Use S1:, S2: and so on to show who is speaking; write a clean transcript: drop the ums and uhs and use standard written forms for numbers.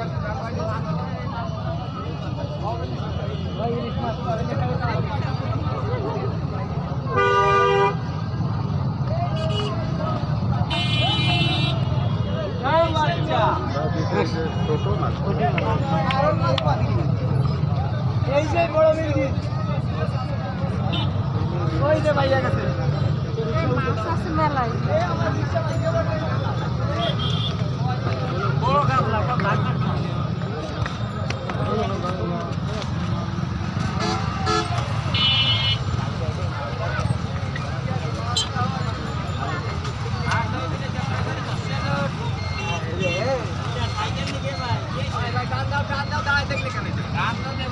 S1: এই যে বড় মির্গি ওই যে ভাইয়া গেছে মাছ আছে মেলায় বড় গাবলা সব ভাগ ভাগ টান দাও দেখলে কেন